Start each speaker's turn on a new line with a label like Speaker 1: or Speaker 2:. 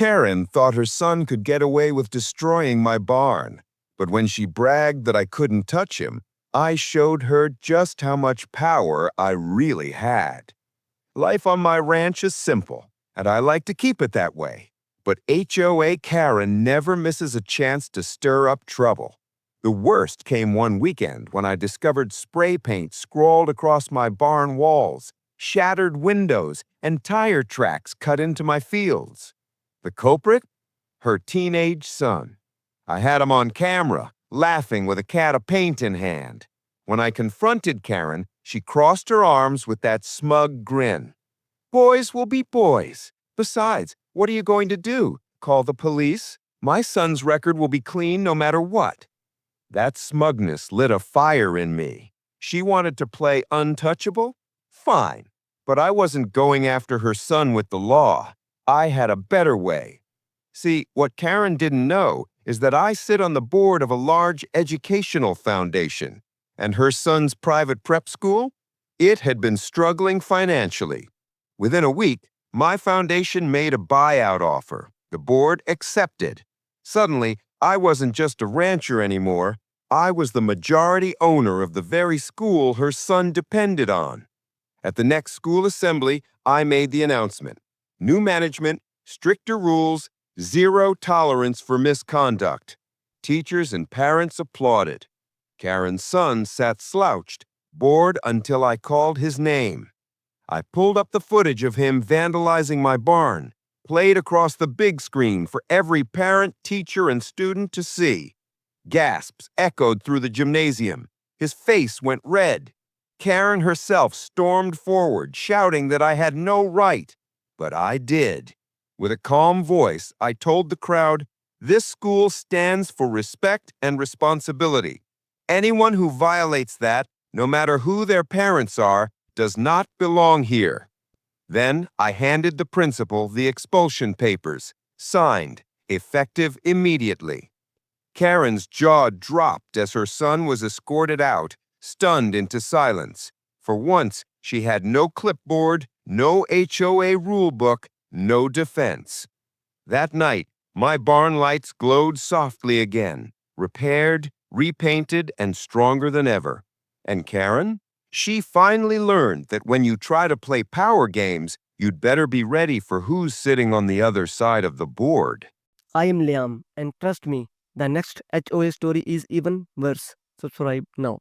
Speaker 1: Karen thought her son could get away with destroying my barn, but when she bragged that I couldn't touch him, I showed her just how much power I really had. Life on my ranch is simple, and I like to keep it that way. But HOA Karen never misses a chance to stir up trouble. The worst came one weekend when I discovered spray paint scrawled across my barn walls, shattered windows, and tire tracks cut into my fields. The culprit? Her teenage son. I had him on camera, laughing with a can of paint in hand. When I confronted Karen, she crossed her arms with that smug grin. Boys will be boys. Besides, what are you going to do? Call the police? My son's record will be clean no matter what. That smugness lit a fire in me. She wanted to play untouchable? Fine. But I wasn't going after her son with the law. I had a better way. See, what Karen didn't know is that I sit on the board of a large educational foundation, and her son's private prep school? It had been struggling financially. Within a week, my foundation made a buyout offer. The board accepted. Suddenly, I wasn't just a rancher anymore. I was the majority owner of the very school her son depended on. At the next school assembly, I made the announcement. New management, stricter rules, zero tolerance for misconduct. Teachers and parents applauded. Karen's son sat slouched, bored until I called his name. I pulled up the footage of him vandalizing my barn, played across the big screen for every parent, teacher, and student to see. Gasps echoed through the gymnasium. His face went red. Karen herself stormed forward, shouting that I had no right. But I did. With a calm voice, I told the crowd, "This school stands for respect and responsibility. Anyone who violates that, no matter who their parents are, does not belong here." Then I handed the principal the expulsion papers, signed, effective immediately. Karen's jaw dropped as her son was escorted out, stunned into silence. For once, she had no clipboard, no HOA rulebook, no defense. That night, my barn lights glowed softly again, repaired, repainted, and stronger than ever. And Karen? She finally learned that when you try to play power games, you'd better be ready for who's sitting on the other side of the board.
Speaker 2: I am Liam, and trust me, the next HOA story is even worse. Subscribe now.